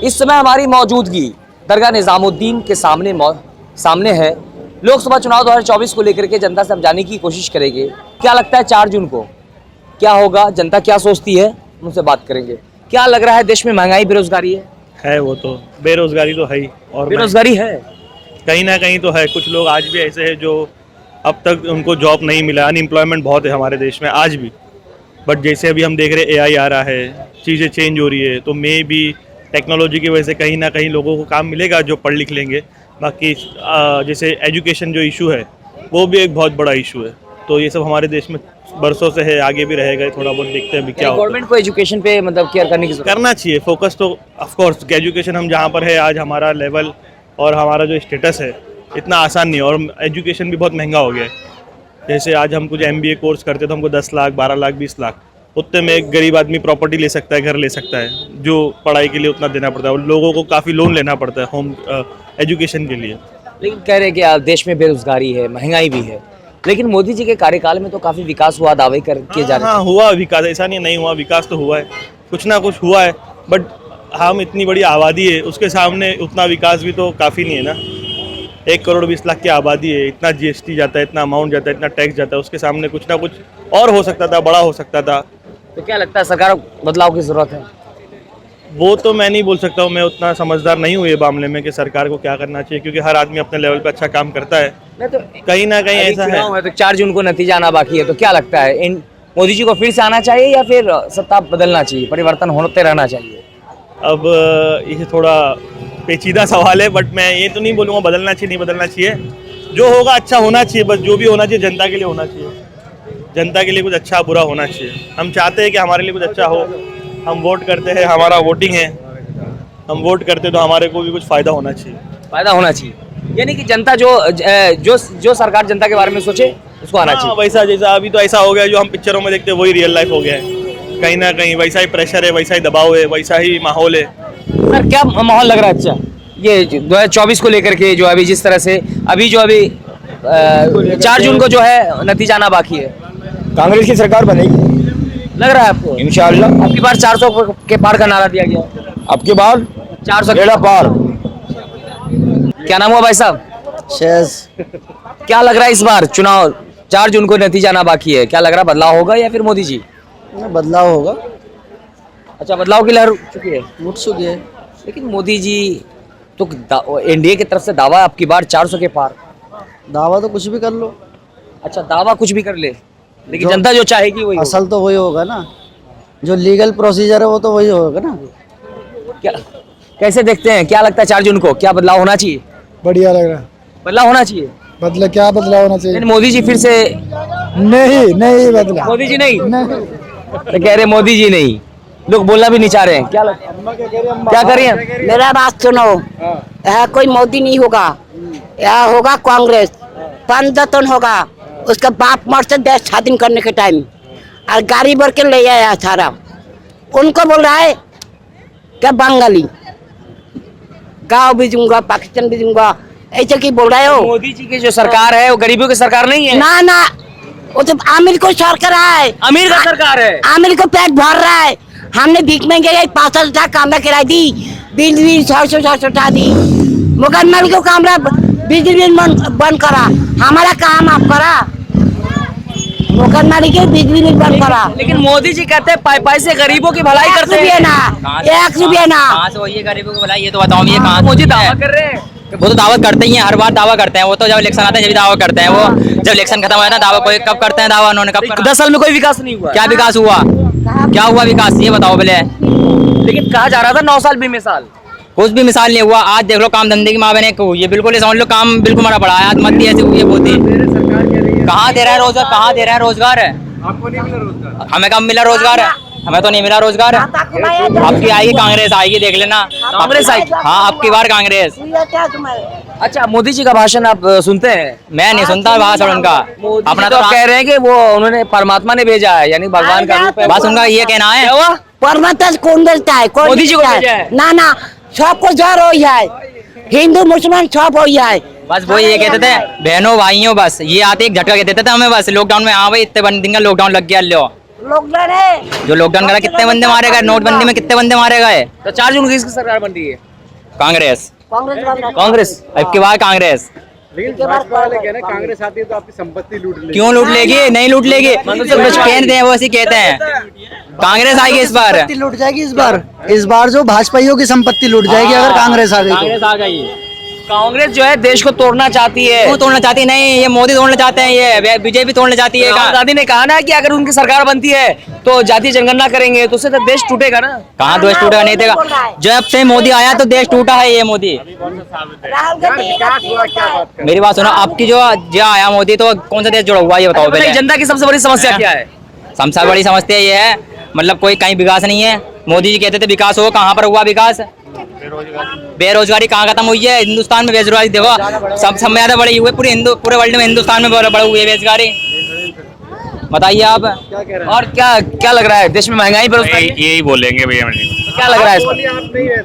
इस समय हमारी मौजूदगी दरगाह निजामुद्दीन के सामने है। लोकसभा चुनाव 2024 को लेकर के जनता से हम जानने की कोशिश करेंगे। क्या लगता है 4 जून को क्या होगा, जनता क्या सोचती है, उनसे बात करेंगे। क्या लग रहा है, देश में महंगाई बेरोजगारी है? वो तो बेरोजगारी तो है ही, और बेरोजगारी है कहीं ना कहीं तो है। कुछ लोग आज भी ऐसे हैं जो अब तक उनको जॉब नहीं मिला। अनएम्प्लॉयमेंट बहुत है हमारे देश में आज भी। बट जैसे अभी हम देख रहे हैं AI आ रहा है, चीज़ें चेंज हो रही है, तो मे भी टेक्नोलॉजी की वजह से कहीं ना कहीं लोगों को काम मिलेगा जो पढ़ लिख लेंगे। बाकी जैसे एजुकेशन जो इशू है वो भी एक बहुत बड़ा इशू है। तो ये सब हमारे देश में बरसों से है, आगे भी रहेगा। थोड़ा बहुत देखते हैं अभी क्या होगा। गवर्नमेंट को एजुकेशन पे मतलब केयर करने की जरूरत करना चाहिए, फोकस तो ऑफ कोर्स। एजुकेशन हम जहाँ पर है आज, हमारा लेवल और हमारा जो स्टेटस है इतना आसान नहीं है, और एजुकेशन भी बहुत महंगा हो गया है। जैसे आज हम कुछ MBA कोर्स करते तो हमको 10 लाख 12 लाख 20 लाख, उतने में एक गरीब आदमी प्रॉपर्टी ले सकता है, घर ले सकता है। जो पढ़ाई के लिए उतना देना पड़ता है, और लोगों को काफ़ी लोन लेना पड़ता है होम एजुकेशन के लिए। लेकिन कह रहे हैं कि देश में बेरोजगारी है, महंगाई भी है, लेकिन मोदी जी के कार्यकाल में तो काफी विकास हुआ, दावे किए जा रहे हैं। हाँ, हुआ विकास, ऐसा नहीं हुआ। विकास तो हुआ है, कुछ ना कुछ हुआ है। बट हम इतनी बड़ी आबादी है, उसके सामने उतना विकास भी तो काफ़ी नहीं है ना। 1 करोड़ 20 लाख की आबादी है, इतना GST जाता है, इतना अमाउंट जाता है, इतना टैक्स जाता है, उसके सामने कुछ ना कुछ और हो सकता था, बड़ा हो सकता था। तो क्या लगता है, सरकार बदलाव की जरूरत है? वो तो मैं नहीं बोल सकता हूँ, मैं उतना समझदार नहीं हूँ ये मामले में कि सरकार को क्या करना चाहिए, क्योंकि हर आदमी अपने लेवल पे अच्छा काम करता है। तो कहीं ना कहीं ऐसा है। तो 4 जून को नतीजा आना बाकी है, तो क्या लगता है, इन मोदी जी को फिर से आना चाहिए या फिर सत्ता बदलना चाहिए, परिवर्तन होते रहना चाहिए? अब ये थोड़ा पेचीदा सवाल है, बट मैं ये तो नहीं बोलूँगा बदलना चाहिए नहीं बदलना चाहिए। जो होगा अच्छा होना चाहिए, बस जो भी होना चाहिए जनता के लिए होना चाहिए। जनता के लिए कुछ अच्छा बुरा होना चाहिए। हम चाहते हैं कि हमारे लिए कुछ अच्छा हो, हम वोट करते हैं, हमारा वोटिंग है, हम वोट करते तो हमारे को भी कुछ फ़ायदा होना चाहिए। फायदा होना चाहिए, यानी कि जनता जो सरकार जनता के बारे में सोचे उसको आना चाहिए। वैसा जैसा अभी तो ऐसा हो गया, जो हम पिक्चरों में देखते हैं वही रियल लाइफ हो गया है। कहीं ना कहीं वैसा ही प्रेशर है, वैसा ही दबाव है, वैसा ही माहौल है। सर, क्या माहौल लग रहा है अच्छा ये 2024 को लेकर के, जो अभी जिस तरह से अभी 4 जून को जो है नतीजा आना बाकी है? कांग्रेस की सरकार बनेगी, लग रहा है आपको? इंशाअल्लाह। आपकी बार 400 के पार का नारा दिया गया, अब की बार 400 बेड़ा पार। क्या नाम हुआ भाई साहब? शेष क्या लग रहा है इस बार चुनाव 4 जून को नतीजा आना बाकी है, क्या लग रहा है, बदलाव होगा या फिर मोदी जी? बदलाव होगा। अच्छा, बदलाव की लहर उठ चुकी है, उठ चुकी है। लेकिन मोदी जी तो NDA की तरफ से दावा है आपकी बार 400 के पार। दावा तो कुछ भी कर लो, अच्छा, दावा कुछ भी कर ले, लेकिन जनता जो चाहेगी वही असल तो वही होगा ना। जो लीगल प्रोसीजर है वो तो वही होगा ना। होगा। क्या कैसे देखते हैं, क्या लगता है 4 जून को क्या बदलाव होना चाहिए? बढ़िया लग रहा है। बदलाव होना चाहिए, बदला क्या बदलाव होना चाहिए? लेकिन मोदी जी फिर से नहीं बदला। मोदी जी नहीं तो कह रहे मोदी जी नहीं, लोग बोलना भी नहीं चाह रहे हैं। क्या क्या करिए? मेरा बात सुनो, यहाँ कोई मोदी नहीं होगा, यहाँ होगा कांग्रेस। पंजतन होगा, उसका बाप मर से देश स्वाधीन करने के टाइम, और गाड़ी भर के ले आया सारा। उनको बोल रहा है क्या बंगाली, गाँव भी दूंगा, पाकिस्तान भी दूंगा, ऐसे की बोल रहे हो? मोदी जी की जो सरकार है वो गरीबों की सरकार नहीं है ना, वो तो आमिर को सरकार है, अमीर का सरकार है। आमिर को पेट भर रहा है। हमने भीख में गए 5,000 कमरा किराया दी, बिजली 600 उठा दी। मुकम्मल को कमरा बिजली बंद करा, हमारा काम आप करा। मुकम्मल के बिजली बंद करा। लेकिन मोदी जी कहते हैं पाई से गरीबों की भलाई करते हैं। 1 रुपया ना। कहाँ से वही गरीबों को भलाई, ये तो बताओ ये कहाँ? मोदी दावा कर रहे हैं, वो तो दावा करते ही हैं, हर बार दावा करते हैं। वो तो जब इलेक्शन आता है जब दावा करते हैं। वो जब इलेक्शन खत्म होता है दावा कोई कब करते हैं? दावा उन्होंने कब करा? 10 साल में कोई विकास नहीं हुआ। क्या विकास हुआ? क्या हुआ विकास, ये बताओ पहले। लेकिन कहा जा रहा था 9 साल 20 साल, कुछ भी मिसाल नहीं हुआ। आज देख लो काम धंधे की माँ बहने को, ये बिल्कुल समझ लो काम बिल्कुल मरा पड़ा है। आज मत ऐसे हुई है बोती, कहाँ दे रहा है रोजगार, कहाँ दे रहा है रोजगार है? आपको नहीं मिला रोजगार? हमें कब मिला रोजगार है? हमें तो नहीं मिला रोजगार। आपकी आएगी कांग्रेस, आएगी देख लेना। कांग्रेस आएगी? हाँ, आपकी बार कांग्रेस। अच्छा, मोदी जी का भाषण आप सुनते हैं? मैं नहीं सुनता भाषण उनका। अपना तो कह रहे हैं कि वो उन्होंने परमात्मा ने भेजा है, यानी भगवान का रूप है। बस उनका ये कहना है। क्या हुआ? परमात्मा कौन भेजता है? मोदी जी को भेजा है? ना, सबको जड़ हो जाए, हिंदू मुसलमान सब हो जाए। बस वो ये कहते थे बहनों भाइयों, बस ये आते एक झटका कहते थे हमें, बस लॉकडाउन में। हाँ भाई, इतने दिन का लॉकडाउन लग गया, लो लॉकडाउन है। जो लॉकडाउन करा कितने बंदे मारे गए, नोटबंदी में कितने बंदे मारे गए। तो 4 जून को किसकी सरकार बन रही है? कांग्रेस कांग्रेस। अब की बार कांग्रेस। लेकिन भाजपा वाले कह रहे हैं कांग्रेस आती है तो आपकी संपत्ति लूट लेगी। क्यों लूट लेगी? नहीं लूट लेगी, कुछ कहते हैं वो ऐसे कहते हैं। कांग्रेस आएगी इस बार। संपत्ति लूट जाएगी इस बार जो भाजपाइयों की संपत्ति लूट जाएगी अगर कांग्रेस आ गई तो। कांग्रेस आ गई। कांग्रेस जो है देश को तोड़ना चाहती है। क्यों तोड़ना चाहती? नहीं, ये मोदी तोड़ना चाहते हैं, ये बीजेपी तोड़ना चाहती है। राहुल गांधी ने कहा ना कि अगर उनकी सरकार बनती है तो जातीय जनगणना करेंगे, तो उससे तो देश टूटेगा ना। कहाँ देश टूटेगा? नहीं देगा। जब से मोदी आया तो देश टूटा है। ये मोदी, राहुल गांधी विकास हुआ क्या बात कर? मेरी बात सुनो। आपकी जो आया मोदी तो कौन सा देश जुड़ा हुआ ये बताओ बताइए, पहले। जनता की सबसे बड़ी समस्या क्या है? सबसे बड़ी समस्या ये है, मतलब कोई कहीं विकास नहीं है। मोदी जी कहते थे विकास हो, कहाँ पर हुआ विकास? बेरोजगारी कहाँ खत्म हुई है? हिंदुस्तान में बेरोजगारी देखो सबसे ज्यादा बढ़ी हुई है पूरे वर्ल्ड में। हिंदुस्तान में बढ़ी हुई है बेरोजगारी। बताइए आप। और क्या क्या लग रहा है देश में महंगाई बेरोजगारी? यही बोलेंगे भैया मुझे। तो क्या लग रहा है इसको?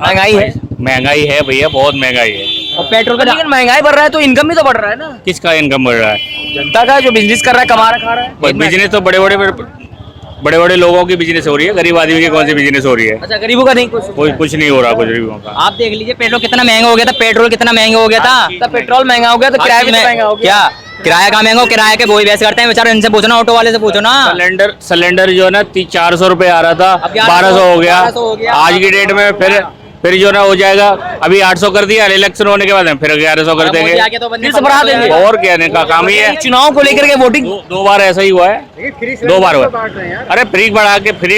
महंगाई है, महंगाई है भैया, बहुत महंगाई है। और पेट्रोल का, लेकिन महंगाई बढ़ रहा है तो इनकम भी तो बढ़ रहा है ना। किसका इनकम बढ़ रहा है? जनता का, जो बिजनेस कर रहा है, कमा रहा खा रहा है। बिजनेस तो बड़े बड़े लोगों की बिजनेस हो रही है, गरीब आदमी की कौन सी बिजनेस हो रही है? अच्छा, गरीबों का नहीं कुछ नहीं हो रहा कुछ गरीबों का। आप देख लीजिए पेट्रोल कितना महंगा हो गया था। पेट्रोल कितना महंगा हो गया था। तो पेट्रोल महंगा हो गया तो किराया भी तो महंगा हो गया। क्या किराया का महंगा? किराया के वही बहस करते हैं बेचारे। इनसे पूछो ना, ऑटो वाले से पूछो ना। सिलेंडर जो है ना 400 रुपए आ रहा था, 1200 हो गया। आज की डेट में फिर जो ना हो जाएगा। अभी 800 कर दिया, इलेक्शन होने के बाद फिर 1100 कर देंगे। फिर से बढ़ा देंगे। और क्या का काम ही है। चुनाव को लेकर के वोटिंग दो बार ऐसा ही हुआ है, 2 बार हुआ। अरे फ्री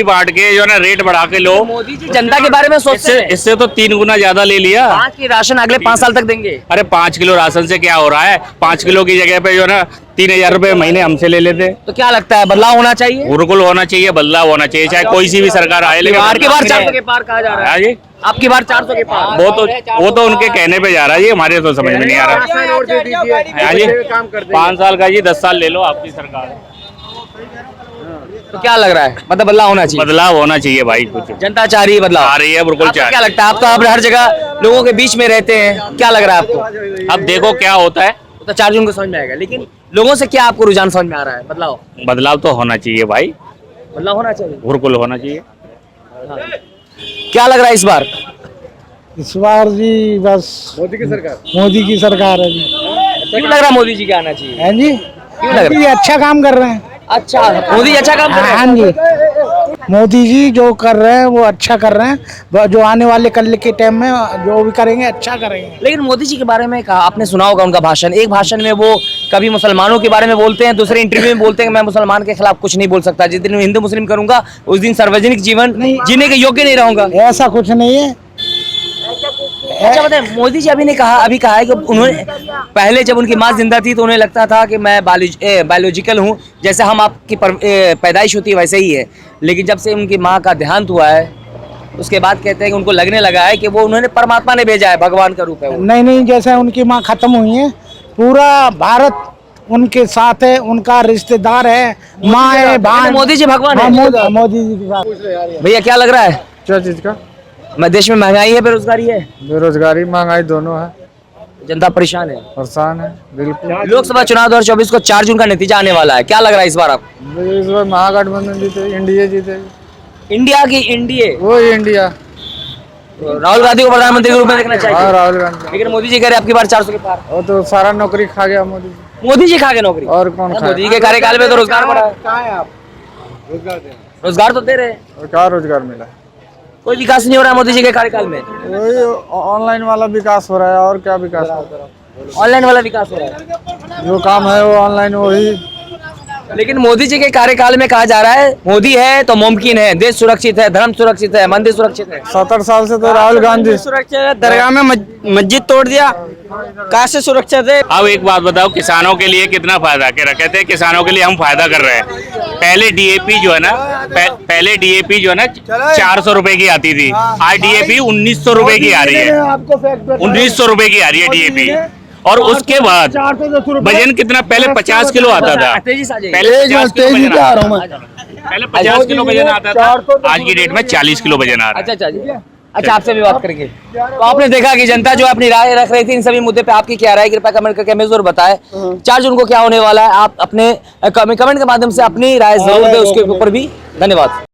बांट के जो है ना रेट बढ़ा के लो। मोदी जी जनता के बारे में सोचते हैं। इससे तो 3 गुना ज्यादा ले लिया। 5 की राशन अगले 5 साल तक देंगे। अरे 5 किलो राशन से क्या हो रहा है? 5 किलो की जगह पे जो है ना 3000 रुपए महीने हमसे ले लेते। तो क्या लगता है बदलाव होना चाहिए? बिल्कुल होना चाहिए, बदलाव होना चाहिए, चाहे कोई सी भी सरकार आए। लेकिन बार की बार 400 के पार कहा जा रहा है। जी आपकी बार 400 के पार। वो तो उनके कहने पे जा रहा है जी, हमारे तो समझ में नहीं आ रहा। और दे दीजिए, हाँ जी, काम कर देंगे। 5 साल का जी, 10 साल ले लो आपकी सरकार। तो क्या लग रहा है, मतलब बदलाव होना चाहिए? बदलाव होना चाहिए भाई, कुछ जनता चाह रही है बदलाव। आ रही है, बिल्कुल आपको चाह क्या रही लगता है? आप तो आप हर जगह लोगों के बीच में रहते हैं, क्या लग रहा है आपको? है। अब देखो क्या होता है। तो 4 जून को समझ में आएगा, लेकिन लोगों से क्या आपको रुझान समझ में आ रहा है? बदलाव बदलाव तो होना चाहिए भाई, बदलाव होना चाहिए। बिल्कुल होना चाहिए। क्या लग रहा है इस बार? इस बार जी बस मोदी की सरकार। मोदी की सरकार है जी। क्यों लग रहा है मोदी जी क्या आना चाहिए? है जी, क्यों लग रहा मोदी अच्छा काम कर रहे हैं। है? अच्छा, मोदी जी अच्छा काम कर रहे हैं। हाँ जी, मोदी जी जो कर रहे हैं वो अच्छा कर रहे हैं। जो आने वाले कल के टाइम में जो भी करेंगे अच्छा करेंगे। लेकिन मोदी जी के बारे में कहा, आपने सुना होगा उनका भाषण। एक भाषण में वो कभी मुसलमानों के बारे में बोलते हैं, दूसरे इंटरव्यू में बोलते हैं कि मैं मुसलमान के खिलाफ कुछ नहीं बोल सकता, जिस दिन मैं हिंदू मुस्लिम करूंगा उस दिन सार्वजनिक जीवन जीने के योग्य नहीं रहूंगा। ऐसा कुछ नहीं है। अच्छा बताए, मोदी जी अभी कहा है कि उन्होंने पहले जब उनकी माँ जिंदा थी तो उन्हें लगता था कि मैं बायोलॉजिकल हूँ, जैसे हम आपकी पैदाइश होती है वैसे ही है। लेकिन जब से उनकी माँ का देहांत हुआ है उसके बाद कहते हैं कि उनको लगने लगा है कि वो उन्होंने परमात्मा ने भेजा है, भगवान का रूप है वो। नहीं, जैसे उनकी माँ खत्म हुई है, पूरा भारत उनके साथ है, उनका रिश्तेदार है, माँ है, भाई। मोदी जी भगवान है। मोदी जी के साथ। भैया क्या लग रहा है, क्या चीज का? देश में महंगाई है, बेरोजगारी है? बेरोजगारी महंगाई दोनों है, जनता परेशान है, परेशान है बिल्कुल। लोकसभा चुनाव 2024 को 4 जून का नतीजा आने वाला है, क्या लग रहा है इस बार आपको? इस बार महागठबंधन जीते, इंडिया जीते। इंडिया की एनडीए, वो इंडिया। राहुल गांधी को प्रधानमंत्री के रूप में देखना हाँ, चाहिए। राहुल गांधी। लेकिन मोदी जी कह रहे आपकी बार 400 के पार। वो तो सारा नौकरी खा गया मोदी जी। मोदी जी खा गए नौकरी, और कौन खाए? मोदी जी के कार्यकाल में तो रोजगार बढ़ा है। कहाँ है आप? रोजगार दे। रोजगार तो दे रहे हैं, और क्या रोजगार मिला? कोई विकास नहीं हो रहा है मोदी जी के कार्यकाल में। वही ऑनलाइन वाला विकास हो रहा है, और क्या विकास हो रहा है? ऑनलाइन वाला विकास हो रहा है, जो काम है वो ऑनलाइन वही। लेकिन मोदी जी के कार्यकाल में कहा जा रहा है मोदी है तो मुमकिन है, देश सुरक्षित है, धर्म सुरक्षित है, मंदिर सुरक्षित है। 70 साल से तो राहुल गांधी सुरक्षित है, दरगाह में मस्जिद तोड़ दिया, कैसे सुरक्षित है? अब एक बात बताओ, किसानों के लिए कितना फायदा कर रहा है? कहते हैं किसानों के लिए हम फायदा कर रहे हैं। पहले डीएपी जो है ना, पहले डीएपी जो है ना 400 रुपए की आती थी, आज डीएपी 1900 रुपए की आ रही है। 1900 रुपए की आ रही है डीएपी। और उसके बाद वजन कितना, पहले 50 किलो आता था, पहले 50 किलो वजन आता था, आज की डेट में 40 किलो वजन आ रहा है। अच्छा जी, अच्छा आपसे भी बात करेंगे। तो आपने देखा कि जनता जो अपनी राय रख रही थी इन सभी मुद्दे पे, आपकी क्या राय, कृपया कमेंट करके हमें जरूर बताएं। 4 जून को क्या होने वाला है, आप अपने कमेंट के माध्यम से अपनी राय जरूर दें, उसके ऊपर भी धन्यवाद।